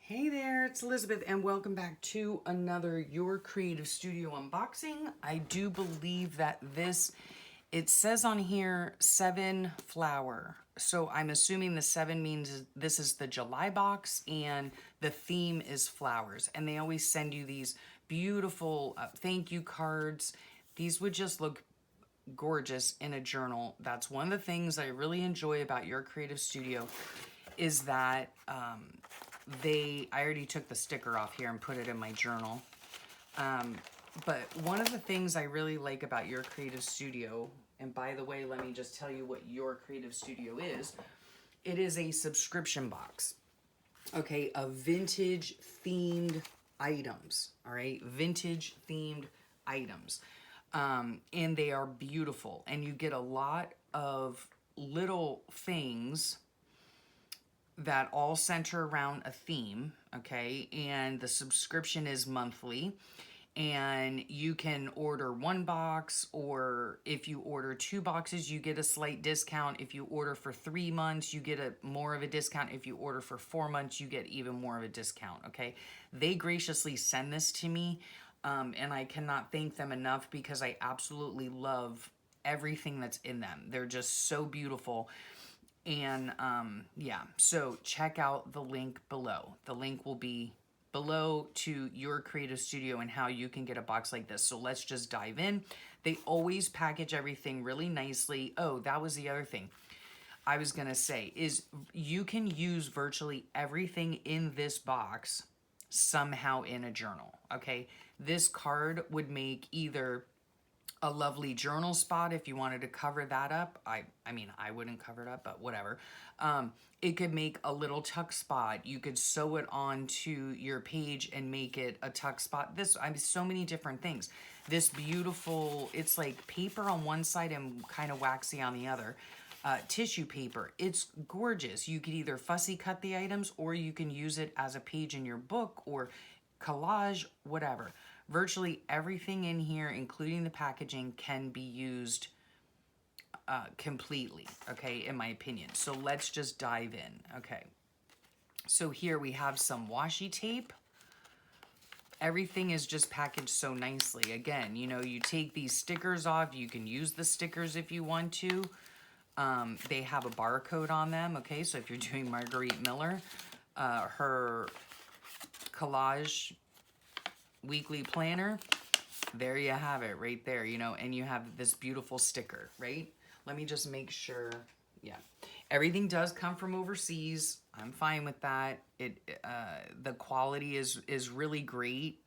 Hey there, it's Elizabeth, and welcome back to another Your Creative Studio unboxing. I do believe that it says on here 7 flower. So I'm assuming the 7 means this is the July box and the theme is flowers. And they always send you these beautiful thank you cards. These would just look gorgeous in a journal. That's one of the things I really enjoy about Your Creative Studio is that I already took the sticker off here and put it in my journal. But one of the things I really like about Your Creative Studio, and by the way, let me just tell you what Your Creative Studio is. It is a subscription box, okay, of vintage themed items, all right, vintage themed items. And they are beautiful, and you get a lot of little things that all center around a theme, okay? And the subscription is monthly, and you can order 1 box, or if you order 2 boxes, you get a slight discount. If you order for 3 months, you get more of a discount. If you order for 4 months, you get even more of a discount, okay? They graciously send this to me, and I cannot thank them enough because I absolutely love everything that's in them. They're just so beautiful. And yeah, so check out the link below. The link will be below to Your Creative Studio and how you can get a box like this. So let's just dive in. They always package everything really nicely. Oh, that was the other thing I was gonna say is you can use virtually everything in this box somehow in a journal, okay? This card would make either a lovely journal spot if you wanted to cover that up. I mean, I wouldn't cover it up, but whatever. It could make a little tuck spot. You could sew it onto your page and make it a tuck spot. I mean, so many different things. This beautiful, it's like paper on one side and kind of waxy on the other. Tissue paper. It's gorgeous. You could either fussy cut the items or you can use it as a page in your book or collage, whatever. Virtually everything in here, including the packaging, can be used completely, okay, in my opinion. So let's just dive in, okay. So here we have some washi tape. Everything is just packaged so nicely. Again, you know, you take these stickers off. You can use the stickers if you want to. They have a barcode on them, okay? So if you're doing Marguerite Miller, her collage weekly planner, there you have it right there, you know, and you have this beautiful sticker, right? Let me just make sure. Yeah, everything does come from overseas. I'm fine with that. The quality is really great.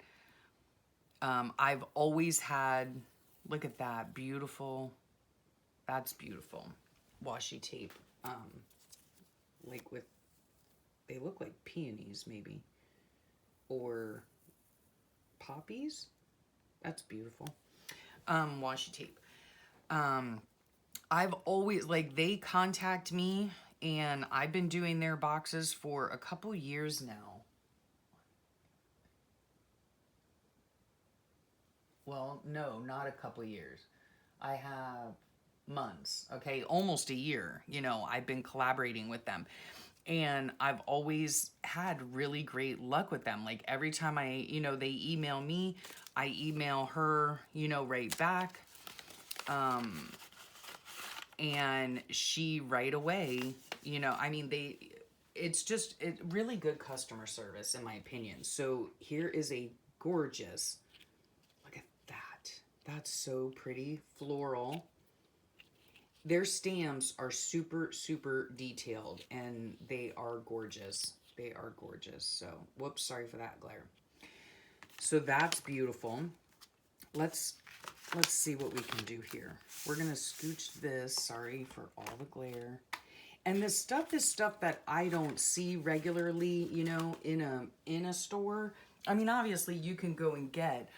I've always had, look at that, beautiful. That's beautiful. Washi tape, like with, they look like peonies maybe, or poppies. That's beautiful. Washi tape. I've always, like, they contact me, and I've been doing their boxes for a couple years now. Well, no, not a couple years. I have months, okay, almost a year. You know, I've been collaborating with them. And I've always had really great luck with them. Like every time they email me, I email her, right back. And she right away, it's really good customer service in my opinion. So here is a gorgeous, look at that. That's so pretty, floral. Their stamps are super, super detailed, and they are gorgeous. They are gorgeous. So, whoops, sorry for that glare. So that's beautiful. Let's see what we can do here. We're gonna scooch this. Sorry for all the glare. And this stuff is stuff that I don't see regularly, in a store. I mean, obviously you can go and get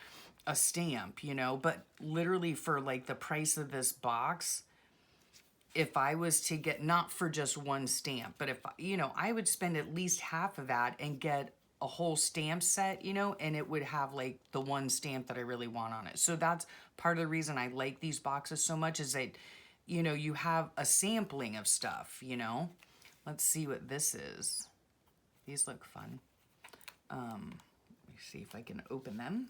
a stamp, but literally for like the price of this box, if I was to get, not for just one stamp, but if, I would spend at least half of that and get a whole stamp set, and it would have like the one stamp that I really want on it. So that's part of the reason I like these boxes so much is that, you have a sampling of stuff, Let's see what this is. These look fun. Let me see if I can open them.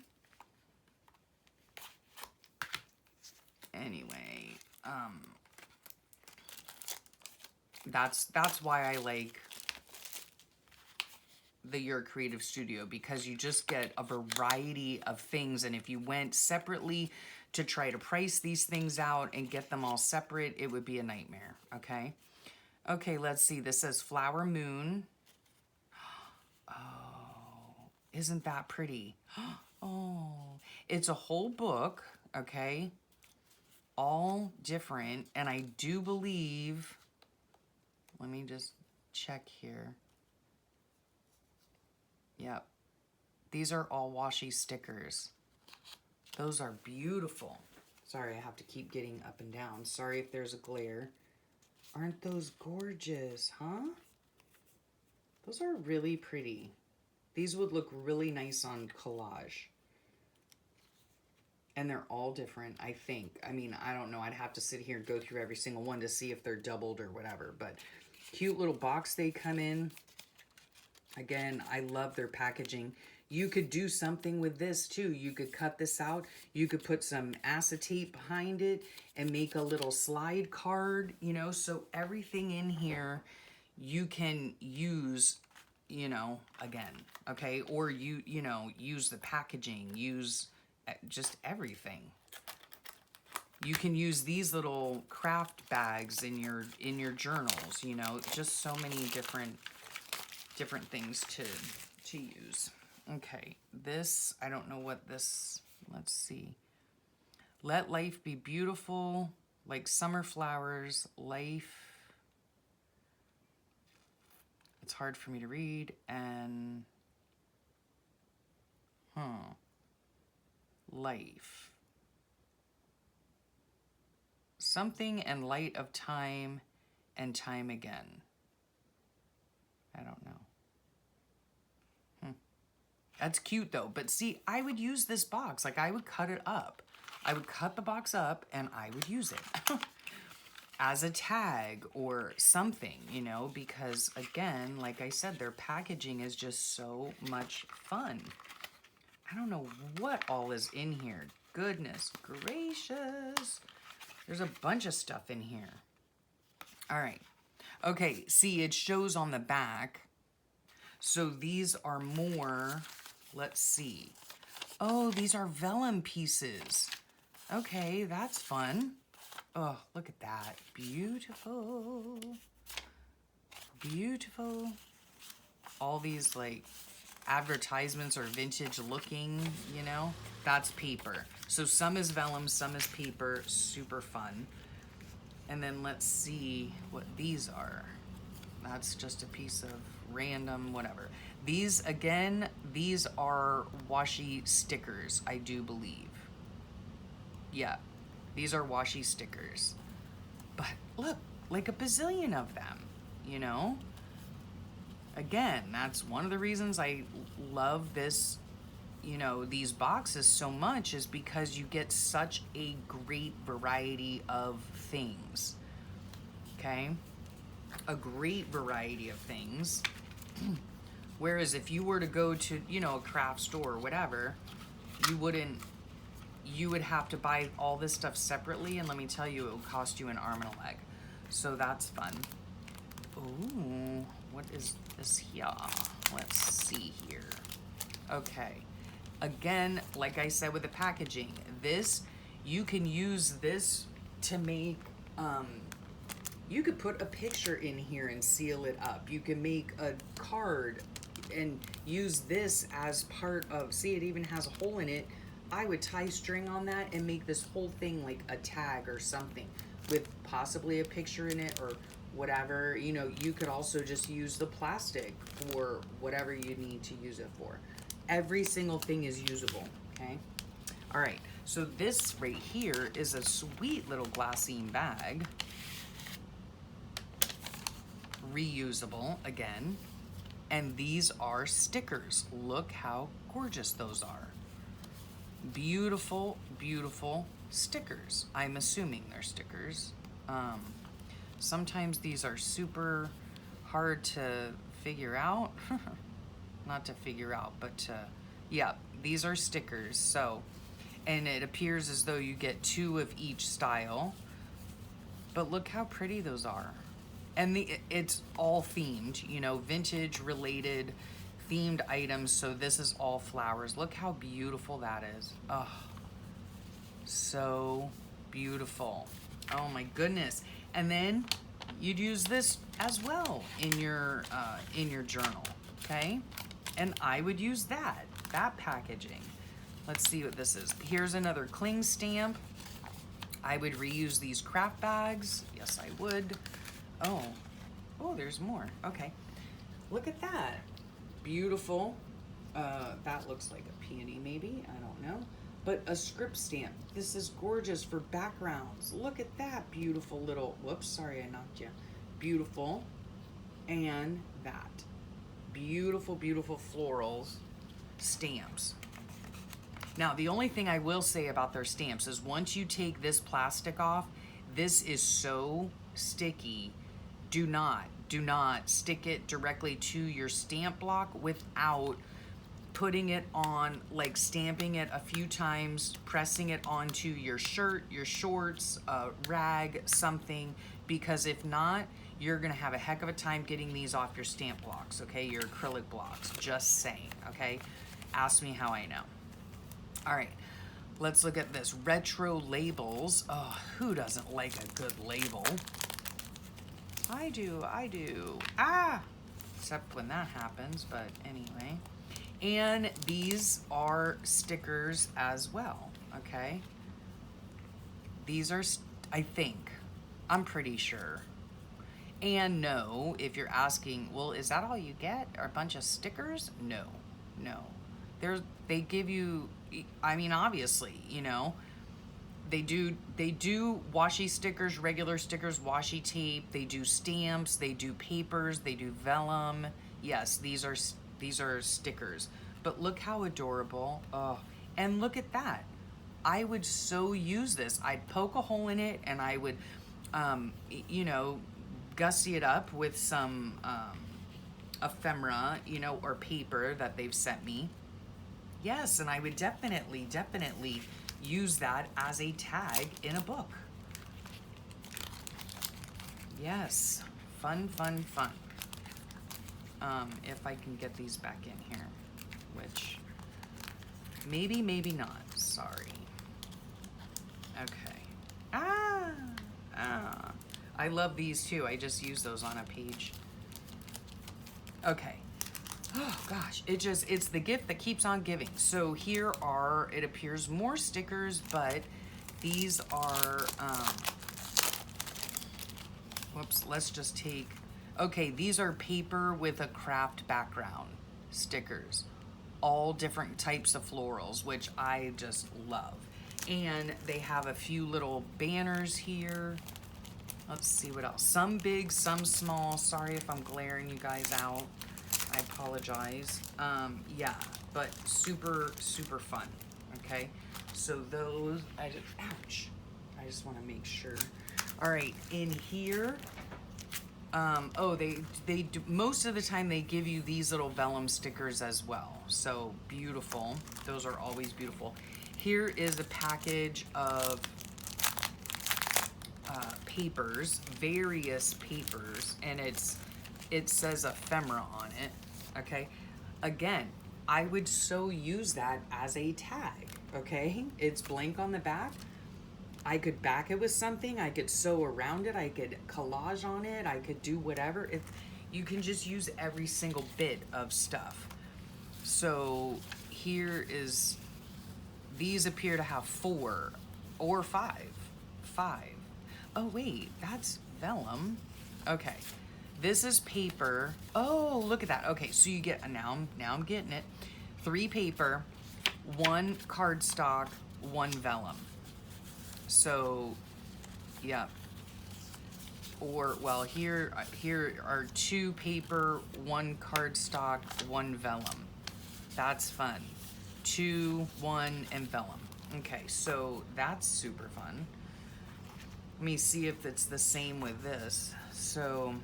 Anyway, that's why I like the Your Creative Studio, because you just get a variety of things. And if you went separately to try to price these things out and get them all separate, it would be a nightmare, okay? Okay, let's see. This says Flower Moon. Oh, isn't that pretty? Oh, it's a whole book, okay? All different, and I do believe, let me just check here. Yep, these are all washi stickers. Those are beautiful. Sorry, I have to keep getting up and down. Sorry if there's a glare. Aren't those gorgeous, huh? Those are really pretty. These would look really nice on collage. And they're all different, I think. I mean, I don't know. I'd have to sit here and go through every single one to see if they're doubled or whatever. But cute little box they come in. Again, I love their packaging. You could do something with this too. You could cut this out. You could put some acetate behind it and make a little slide card, you know. So everything in here you can use, you know, again, okay? Or you know, use the packaging, use just everything. You can use these little craft bags in your journals, you know, just so many different things to use. Okay, this, I don't know what this, let's see. Let life be beautiful, like summer flowers, life. It's hard for me to read, and, life. Something and light of time and time again. I don't know. That's cute though. But see, I would use this box. Like, I would cut it up. I would cut the box up and I would use it as a tag or something, you know, because again, like I said, their packaging is just so much fun. I don't know what all is in here. Goodness gracious. There's a bunch of stuff in here. All right. Okay, see, it shows on the back. So these are more, let's see. Oh, these are vellum pieces. Okay, that's fun. Oh, look at that. Beautiful. Beautiful. All these like advertisements are vintage looking, you know. That's paper. So some is vellum, some is paper. Super fun. And then let's see what these are. That's just a piece of random whatever. These, again, these are washi stickers, I do believe. Yeah, these are washi stickers. But look, like a bazillion of them, you know? Again, that's one of the reasons I love this, you know, these boxes so much, is because you get such a great variety of things. Okay? A great variety of things. Whereas if you were to go to, you know, a craft store or whatever, you would have to buy all this stuff separately, and let me tell you, it would cost you an arm and a leg. So that's fun. Ooh, what is this here? Let's see here. Okay. Again, like I said with the packaging, this, you can use this to make, you could put a picture in here and seal it up. You can make a card and use this as part of, see, it even has a hole in it. I would tie string on that and make this whole thing like a tag or something with possibly a picture in it or whatever. You know, you could also just use the plastic for whatever you need to use it for. Every single thing is usable, okay? All right, so this right here is a sweet little glassine bag. Reusable again. And these are stickers. Look how gorgeous those are. Beautiful, beautiful stickers. I'm assuming they're stickers. Sometimes these are super hard to figure out. not to figure out, but yeah, these are stickers. So, and it appears as though you get 2 of each style. But look how pretty those are. And it's all themed, you know, vintage related themed items. So this is all flowers. Look how beautiful that is. Oh, so beautiful. Oh my goodness. And then you'd use this as well in your journal, okay? And I would use that packaging. Let's see what this is. Here's another cling stamp. I would reuse these craft bags. Yes, I would. Oh, there's more. Okay. Look at that. Beautiful. That looks like a peony maybe. I don't know. But a script stamp. This is gorgeous for backgrounds. Look at that beautiful little, whoops, sorry I knocked you. Beautiful. And that. Beautiful, beautiful florals stamps. Now, the only thing I will say about their stamps is once you take this plastic off, this is so sticky. Do not stick it directly to your stamp block without putting it on, like stamping it a few times, pressing it onto your shirt, your shorts, rag, something, because if not, you're gonna have a heck of a time getting these off your stamp blocks, okay? Your acrylic blocks, just saying, okay? Ask me how I know. All right, let's look at this. Retro labels. Oh, who doesn't like a good label? I do. Ah! Except when that happens, but anyway. And these are stickers as well, okay? These are, I think, I'm pretty sure. And no, if you're asking, well, is that all you get? Are a bunch of stickers? No. They give you, I mean, obviously, you know, they do washi stickers, regular stickers, washi tape, they do stamps, they do papers, they do vellum. Yes, these are stickers. But look how adorable. Oh, and look at that. I would so use this. I'd poke a hole in it and I would, you know, gussy it up with some ephemera, you know, or paper that they've sent me. Yes, and I would definitely use that as a tag in a book. Yes, fun. If I can get these back in here, which maybe not, sorry. Okay. I love these too. I just use those on a page. Okay. Oh gosh, it's the gift that keeps on giving. So here are, it appears, more stickers, but these are, whoops, let's just take, okay, these are paper with a craft background stickers. All different types of florals, which I just love. And they have a few little banners here. Let's see what else. Some big, some small. Sorry if I'm glaring you guys out. I apologize. Yeah, but super fun, okay? So those, ouch. I just wanna make sure. All right, in here, oh, they do, most of the time they give you these little vellum stickers as well. So beautiful, those are always beautiful. Here is a package of papers, various papers, and it says ephemera on it, okay? Again, I would so use that as a tag, okay? It's blank on the back. I could back it with something, I could sew around it, I could collage on it, I could do whatever. You can just use every single bit of stuff. So here is, these appear to have 4 or 5. Oh wait, that's vellum. Okay, this is paper. Oh, look at that. Okay, so you get, now I'm getting it. 3 paper, 1 cardstock, 1 vellum. So, yeah. Or, well, here are 2 paper, 1 cardstock, 1 vellum. That's fun. 2, 1, and vellum. Okay, so that's super fun. Let me see if it's the same with this. So,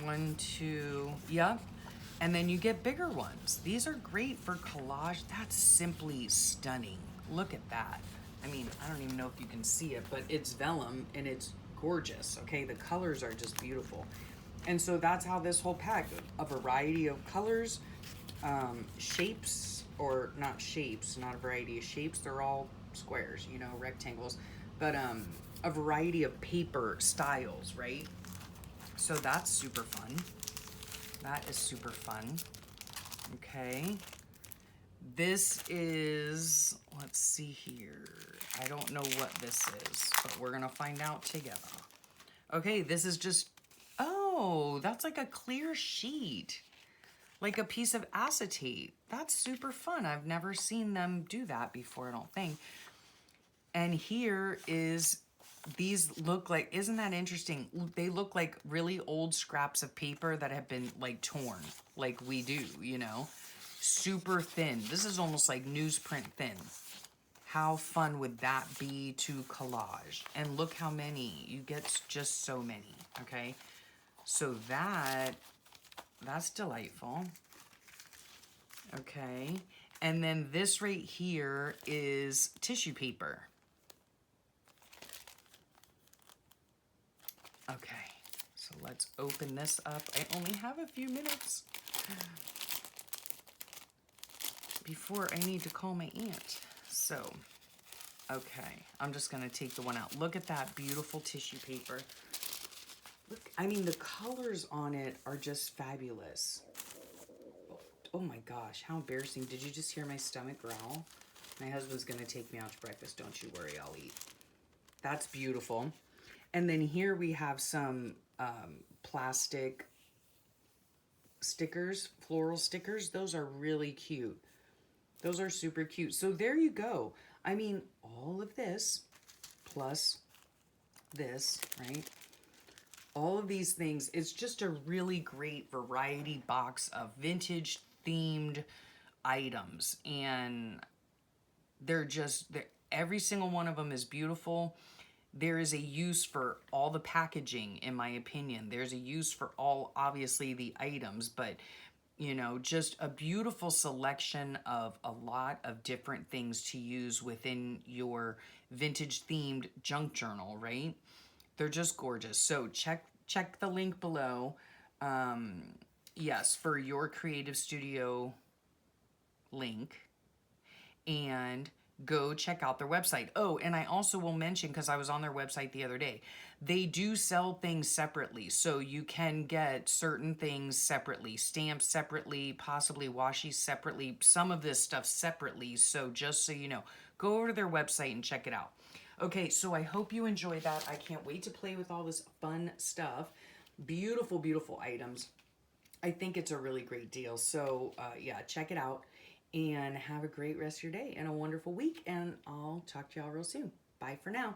1, 2, yeah. And then you get bigger ones. These are great for collage. That's simply stunning. Look at that. I mean, I don't even know if you can see it, but it's vellum and it's gorgeous, okay? The colors are just beautiful. And so that's how this whole pack, a variety of colors, shapes, or not shapes, not a variety of shapes, they're all squares, you know, rectangles, but a variety of paper styles, right? So that's super fun. That is super fun. Okay. This is, let's see here. I don't know what this is, but we're gonna find out together. Okay, this is just, oh, that's like a clear sheet. Like a piece of acetate. That's super fun. I've never seen them do that before, I don't think. And here is, these look like, isn't that interesting? They look like really old scraps of paper that have been like torn, like we do, you know? Super thin. This is almost like newsprint thin. How fun would that be to collage? And look how many. You get just so many, okay? So that's delightful. Okay. And then this right here is tissue paper. Okay, so let's open this up. I only have a few minutes before I need to call my aunt. So, okay, I'm just gonna take the one out. Look at that beautiful tissue paper. Look, I mean, the colors on it are just fabulous. Oh my gosh, how embarrassing. Did you just hear my stomach growl? My husband's gonna take me out to breakfast. Don't you worry, I'll eat. That's beautiful. And then here we have some plastic stickers, floral stickers. Those are really cute. Those are super cute. So there you go. I mean, all of this plus this, right? All of these things, it's just a really great variety box of vintage themed items. And every single one of them is beautiful. There is a use for all the packaging, in my opinion. There's a use for all, obviously, the items, but, you know, just a beautiful selection of a lot of different things to use within your vintage themed junk journal, right? They're just gorgeous. So check the link below. Yes, for your creative studio link, and go check out their website. Oh, and I also will mention, because I was on their website the other day, they do sell things separately. So you can get certain things separately, stamps separately, possibly washi separately, some of this stuff separately. So just so you know, go over to their website and check it out. Okay, so I hope you enjoyed that. I can't wait to play with all this fun stuff. Beautiful, beautiful items. I think it's a really great deal. So yeah, check it out and have a great rest of your day and a wonderful week. And I'll talk to y'all real soon. Bye for now.